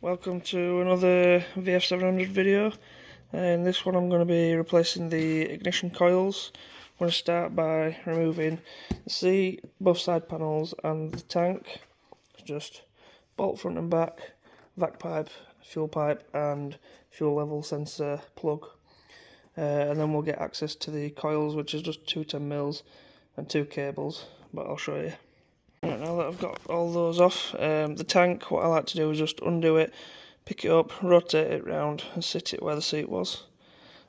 Welcome to another VF700 video. In this one I'm going to be replacing the ignition coils. I'm going to start by removing the seat, both side panels and the tank. Just bolt front and back, vac pipe, fuel pipe and fuel level sensor plug. And then we'll get access to the coils, which is just two 10mm and two cables, but I'll show you. Right, now that I've got all those off, the tank, what I like to do is just undo it, pick it up, rotate it round and sit it where the seat was.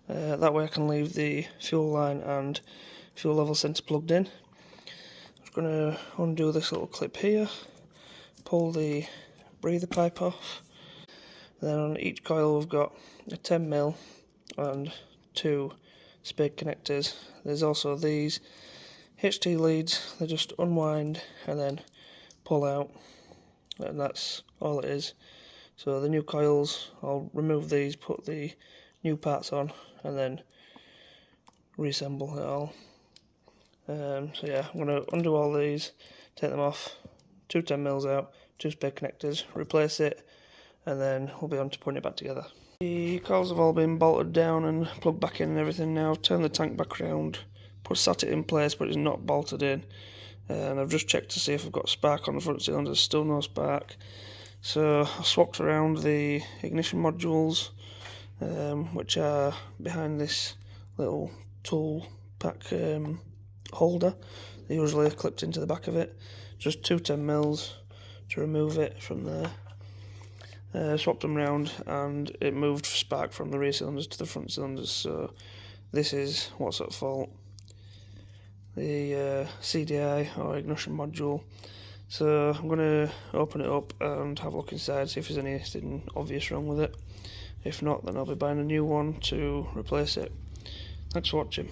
That way I can leave the fuel line and fuel level sensor plugged in. I'm just going to undo this little clip here, pull the breather pipe off. Then on each coil we've got a 10mm and two spade connectors. There's also these HT leads. They just unwind and then pull out, and that's all it is. So the new coils, I'll remove these, put the new parts on and then reassemble it all. So yeah, I'm going to undo all these, take them off, two 10mm out, two spade connectors, replace it, and then we'll be on to putting it back together. The coils have all been bolted down and plugged back in and everything now. I've turned the tank back around, sat it in place, but it's not bolted in. And I've just checked to see if I've got spark on the front cylinder. There's still no spark. So I swapped around the ignition modules, which are behind this little tool pack holder. They usually are clipped into the back of it. Just two 10mm to remove it from there. Swapped them round and it moved spark from the rear cylinders to the front cylinders, so this is what's at fault. The CDI or ignition module. So I'm going to open it up and have a look inside, see if there's anything obvious wrong with it. If not, then I'll be buying a new one to replace it. Thanks for watching.